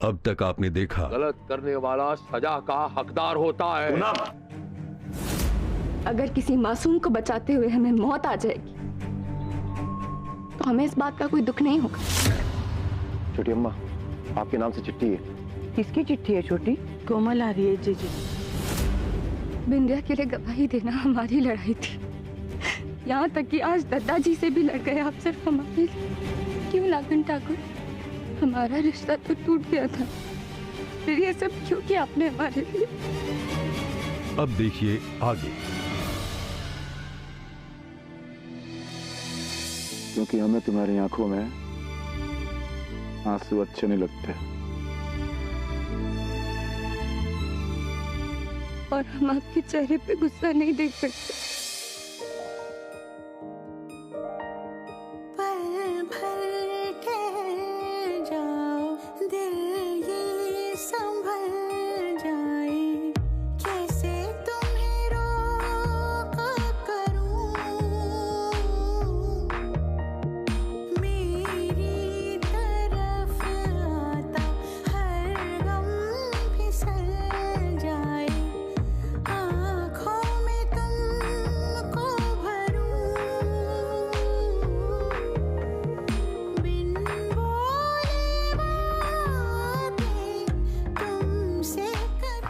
अब तक आपने देखा, गलत करने वाला सजा का हकदार होता है। अगर किसी मासूम को बचाते हुए हमें मौत आ जाएगी तो हमें इस बात का कोई दुख नहीं होगा। छोटी अम्मा, आपके नाम से चिट्ठी है। किसकी चिट्ठी है छोटी? कोमल आ रही है जीजी। बिंदिया के लिए गवाही देना हमारी लड़ाई थी, यहाँ तक कि आज दादाजी से भी लड़ गए आप सिर्फ हमारे लिए। क्यों लाखन ठाकुर, हमारा रिश्ता तो टूट गया था, फिर ये सब क्यों किया आपने हमारे लिए? अब देखिए आगे। क्योंकि हमें तुम्हारी आंखों में आंसू अच्छे नहीं लगते, और हम आपके चेहरे पे गुस्सा नहीं देख सकते।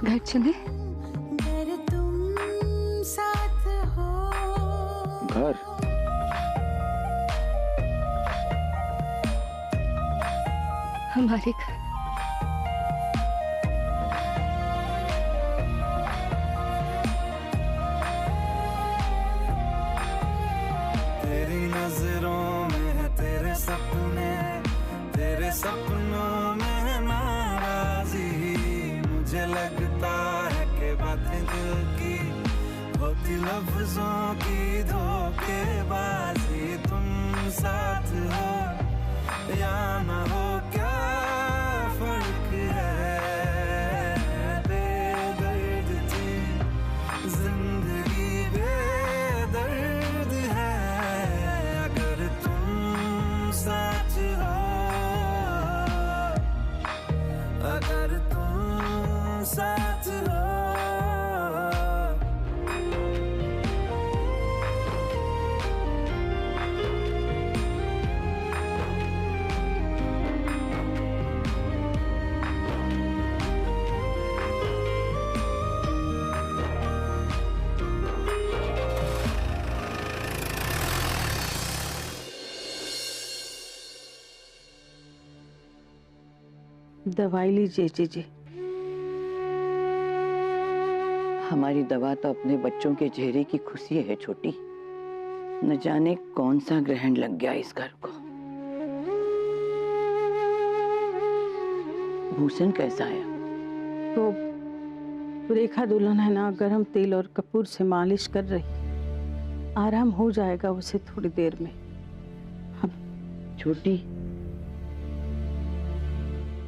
घर चले? तुम साथ हो। घर? हमारे घर। तेरी नजरों में है तेरे सपने, तेरे सपनों में है नाराजी। मुझे लगता है कि बातें दिल की होती लफ्जों की धोखेबाजी। तुम साथ हो या ना हो, क्या फर्क है? बेदर्द थी जिंदगी, बेदर्द है अगर तुम साथ हो, अगर तुम साथ हो। दवाई लीजिए जीजी। हमारी दवा तो अपने बच्चों के चेहरे की खुशी है छोटी। न जाने कौन सा ग्रहण लग गया इस घर को। भूषण कैसा है? तो रेखा दुल्हन है ना, गरम तेल और कपूर से मालिश कर रही, आराम हो जाएगा उसे थोड़ी देर में। छोटी,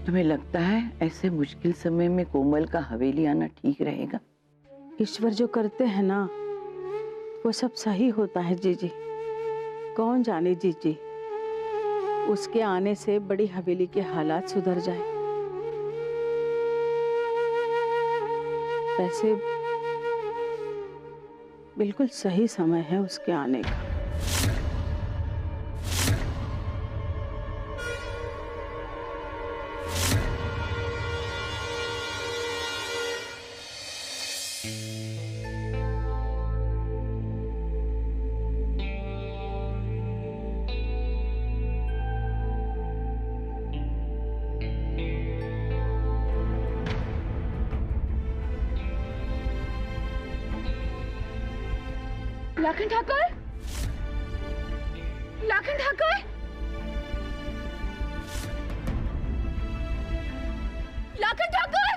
तुम्हें लगता है ऐसे मुश्किल समय में कोमल का हवेली आना ठीक रहेगा? ईश्वर जो करते हैं ना वो सब सही होता है जीजी। कौन जाने जीजी, उसके आने से बड़ी हवेली के हालात सुधर जाए। वैसे बिल्कुल सही समय है उसके आने का। लाखन ठाकुर, लाखन ठाकुर, लाखन ठाकुर,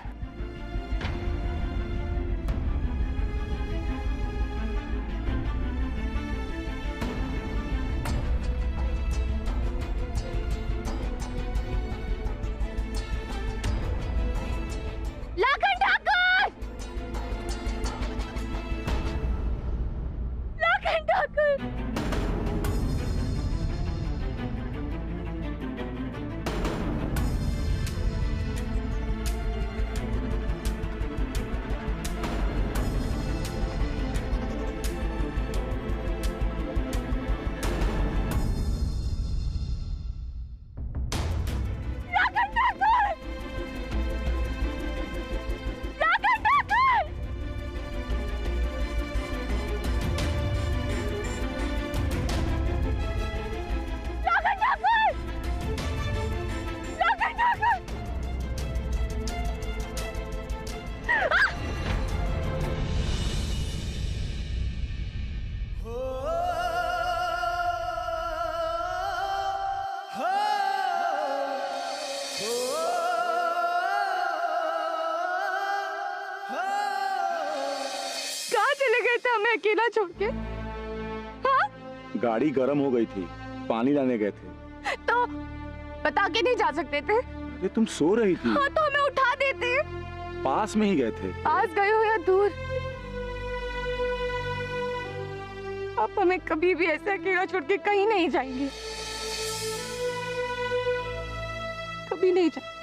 लाखन ठाकुर, लाखन ठाकुर, थे हमें अकेला छोड़ के? हाँ? गाड़ी गर्म हो गई थी, पानी लाने गए थे। तो बता के नहीं जा सकते थे? अरे तुम सो रही थी। हाँ तो हमें उठा देते। पास में ही गए थे। पास गए हो या दूर, आप हमें कभी भी ऐसे अकेला छोड़ के कहीं नहीं जाएंगे, कभी नहीं जाएंगे।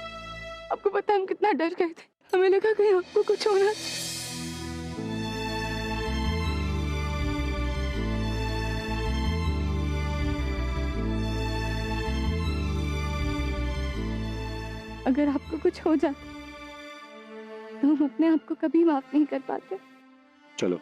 आपको पता है हम कितना डर गए थे, हमें लगा कहीं आपको कुछ होना। अगर आपको कुछ हो जाता तो हम अपने आप को कभी माफ नहीं कर पाते। चलो।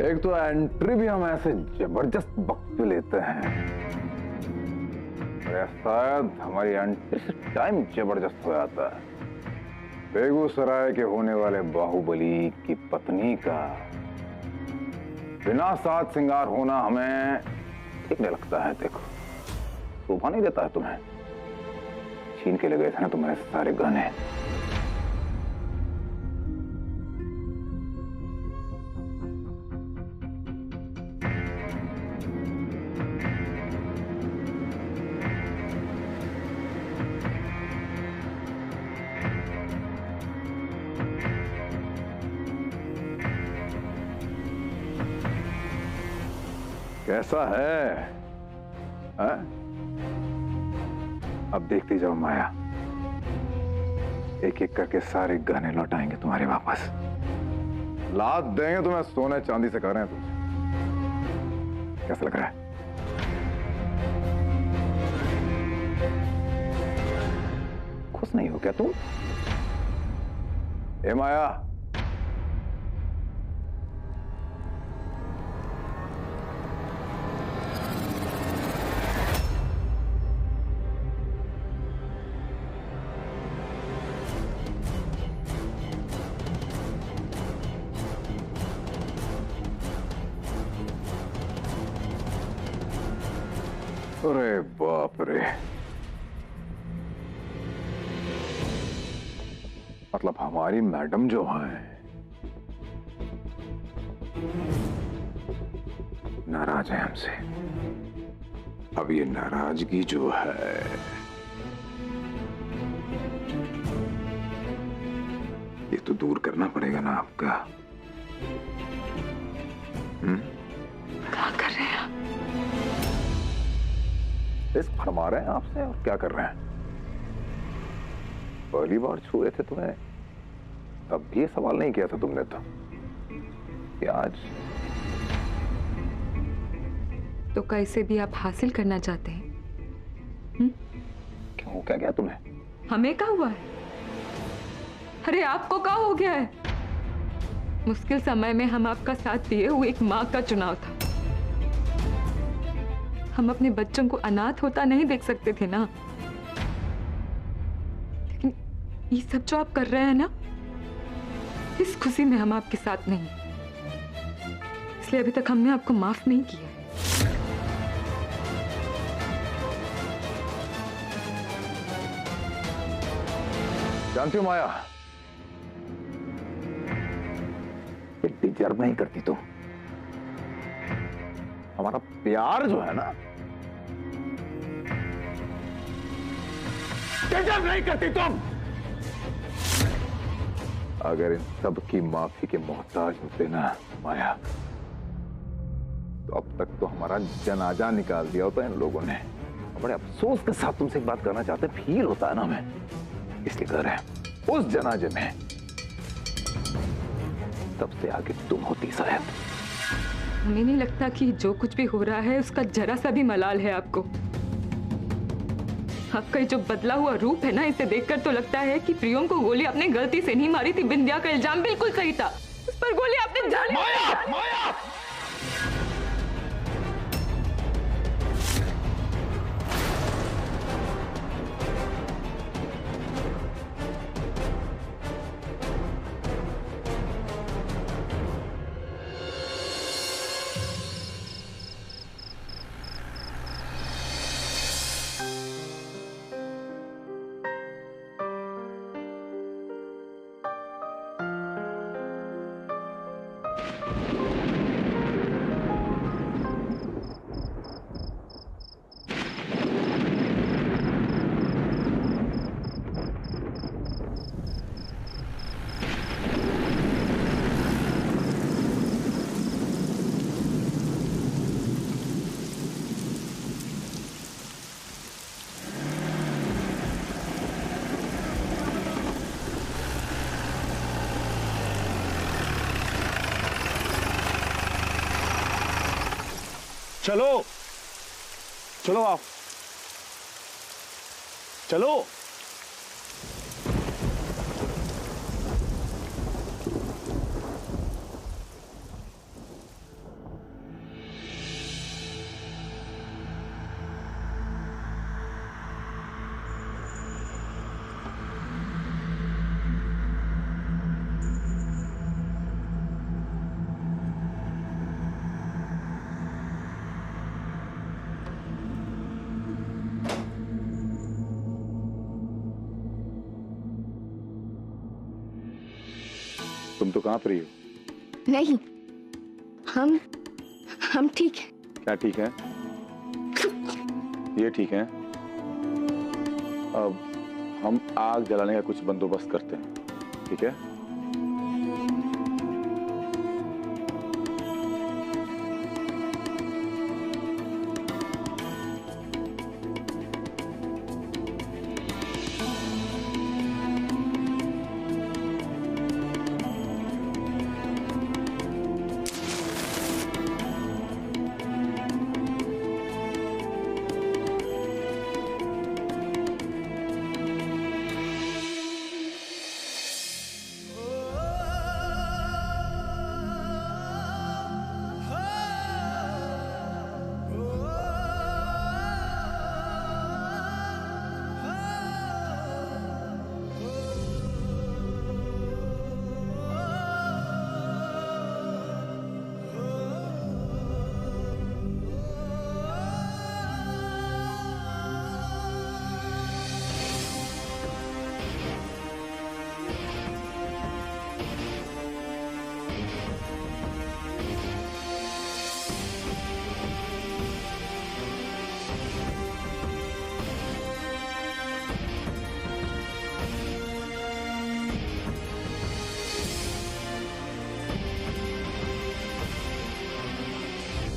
एक तो एंट्री भी हम ऐसे जबरदस्त वक्त पे लेते हैं, और शायद हमारी एंट्री से टाइम जबरदस्त हो जाता है। बेगूसराय के होने वाले बाहुबली की पत्नी का बिना साज श्रृंगार होना हमें ठीक नहीं लगता है। देखो, शोभा नहीं देता है तुम्हें। छीन के ले गए थे ना तुम्हारे सारे गहने। कैसा है? अब देखती जाओ माया, एक एक करके सारे गहने लौटाएंगे तुम्हारे वापस। लाद देंगे तुम्हें सोने चांदी से। कर रहे हैं तुझे कैसा लग रहा है? खुश नहीं हो क्या तुम? ए माया, अरे बाप रे, मतलब हमारी मैडम जो है नाराज है हमसे। अब ये नाराजगी जो है ये तो दूर करना पड़ेगा ना आपका। क्या कर रहे हैं आप? रिस्क फरमा रहे हैं आपसे, और क्या कर रहे हैं? पहली बार छू रहे थे तुम्हें, तब भी ये सवाल नहीं किया था तुमने तो कि आज तो कैसे भी आप हासिल करना चाहते हैं? क्यों, क्या गया तुम्हें? हमें क्या हुआ है? अरे आपको क्या हो गया है? मुश्किल समय में हम आपका साथ दिए हुए एक माँ का चुनाव था। हम अपने बच्चों को अनाथ होता नहीं देख सकते थे ना। लेकिन ये सब जो आप कर रहे हैं ना, इस खुशी में हम आपके साथ नहीं, इसलिए अभी तक हमने आपको माफ नहीं किया। जानती हो माया, ये डिजर्व नहीं करती तुम। हमारा प्यार जो है ना, डिजर्व नहीं करती तुम। अगर इन सब की माफी के मोहताज होते ना माया, तो अब तक तो हमारा जनाजा निकाल दिया होता इन लोगों ने। बड़े अफसोस के साथ तुमसे एक बात करना चाहते हैं, फील होता है ना हमें, इसलिए कर रहे हैं। उस जनाजे में सबसे आगे तुम होती शायद। हमें नहीं लगता कि जो कुछ भी हो रहा है उसका जरा सा भी मलाल है आपको। आपका ये जो बदला हुआ रूप है ना, इसे देखकर तो लगता है कि प्रियम को गोली आपने गलती से नहीं मारी थी। बिंदिया का इल्जाम बिल्कुल सही था, उस पर गोली आपने जाने माया! चलो चलो आओ, चलो। तुम तो कहाँ पर रही हो? नहीं, हम ठीक है। क्या ठीक है? ये ठीक है। अब हम आग जलाने का कुछ बंदोबस्त करते हैं, ठीक है?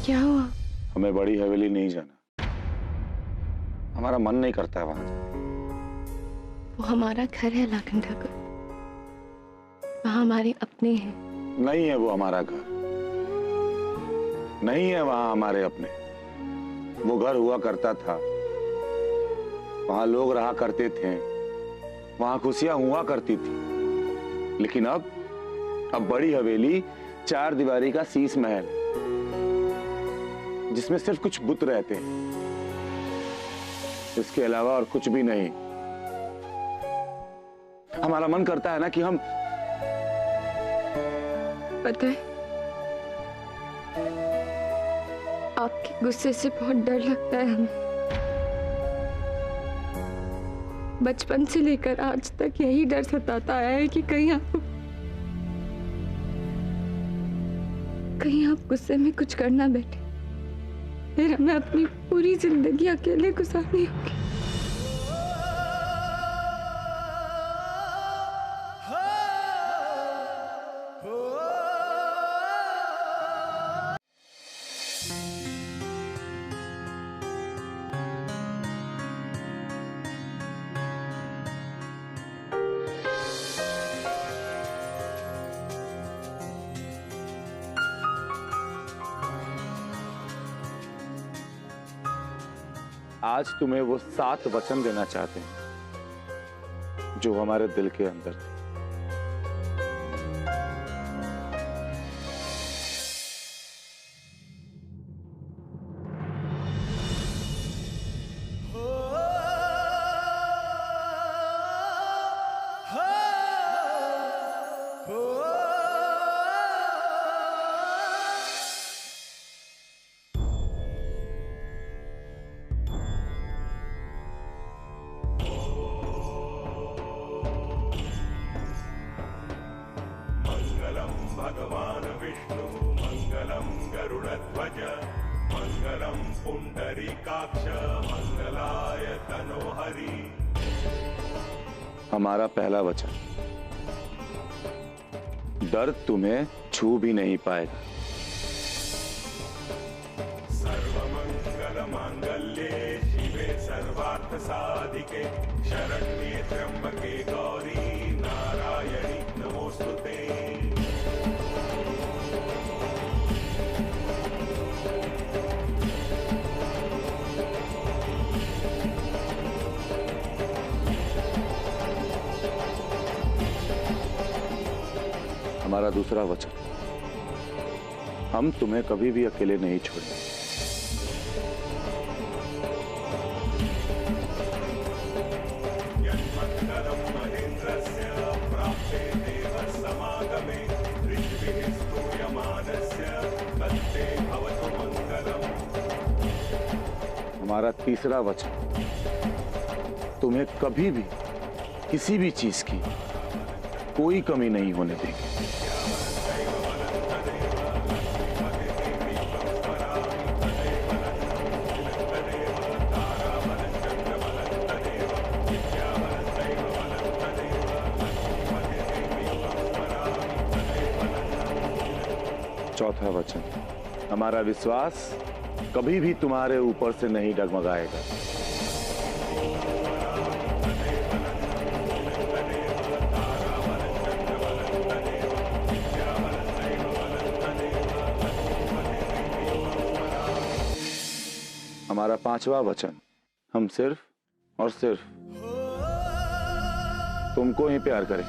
क्या हुआ? हमें बड़ी हवेली नहीं जाना, हमारा मन नहीं करता है वहां जाने। वो हमारा घर है लाखन ठाकुर, वहाँ हमारे अपने हैं। नहीं है वो हमारा घर, नहीं है वहां हमारे अपने। वो घर हुआ करता था, वहां लोग रहा करते थे, वहां खुशियां हुआ करती थी। लेकिन अब बड़ी हवेली 4 दीवारी का शीश महल, जिसमें सिर्फ कुछ बुत रहते हैं, इसके अलावा और कुछ भी नहीं। हमारा मन करता है ना कि हम, पता है, आपके गुस्से से बहुत डर लगता है हमें। बचपन से लेकर आज तक यही डर सताता आया है कि कहीं आप गुस्से में कुछ करना बैठे, फिर हमें अपनी पूरी जिंदगी अकेले गुजारनी होगी। आज तुम्हें वो 7 वचन देना चाहते हैं जो हमारे दिल के अंदर थे। भगवान विष्णु मंगलम गरुड़ध्वज मंगलम पुंडरीकाक्ष मंगलाय तनोहरि। हमारा पहला वचन, डर तुम्हें छू भी नहीं पाएगा। सर्वमंगल मांगल्ये शिवे सर्वार्थ साधिके शरण्ये त्र्यंबके गौरी नारायणी नमोस्तुते। हमारा दूसरा वचन, हम तुम्हें कभी भी अकेले नहीं छोड़ेंगे। हमारा तीसरा वचन, तुम्हें कभी भी किसी भी चीज की कोई कमी नहीं होने देंगे। चौथा वचन, हमारा विश्वास कभी भी तुम्हारे ऊपर से नहीं डगमगाएगा। हमारा पांचवा वचन, हम सिर्फ और सिर्फ तुमको ही प्यार करें।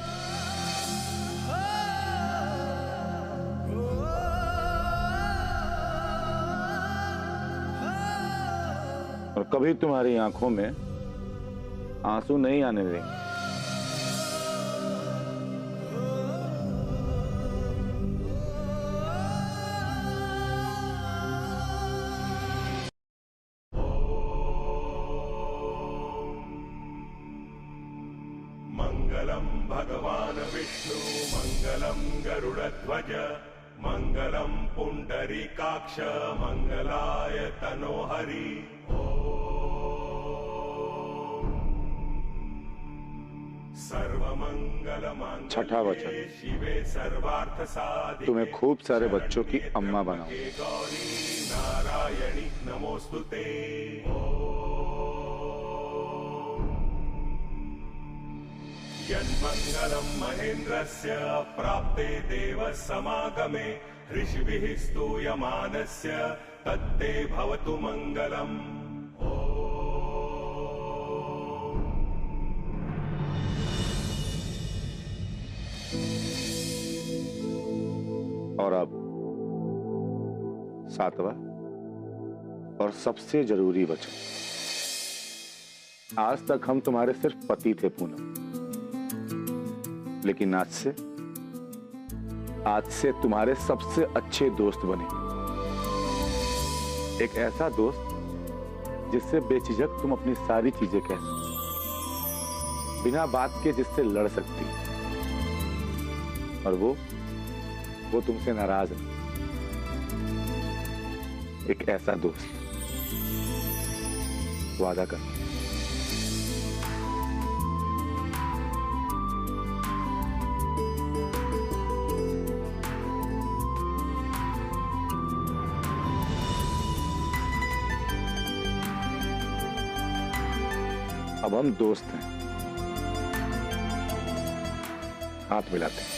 और कभी तुम्हारी आंखों में आंसू नहीं आने देंगे। मंगलम भगवान विष्णु मंगलम गरुड़ध्वज मंगलम पुंडरीकाक्ष मंगलाय तनोहरि। छठा वचन, शिवे सर्वार्थ साधिके तुम्हें खूब सारे बच्चों की अम्मा बनाऊं। गौरी नारायणी नमोस्तुते। यन्मंगलम महेन्द्रस्य प्राप्ते देव समागमे ऋषिभिः स्तूयमानस्य तत्ते भवतु मंगलम्। और अब सातवां और सबसे जरूरी वचन, आज तक हम तुम्हारे सिर्फ पति थे पूनम, लेकिन आज से तुम्हारे सबसे अच्छे दोस्त बने। एक ऐसा दोस्त जिससे बेझिझक तुम अपनी सारी चीजें कह सकती, बिना बात के जिससे लड़ सकती, और वो तुमसे नाराज है। एक ऐसा दोस्त, वादा कर। अब हम दोस्त हैं, हाथ मिलाते हैं।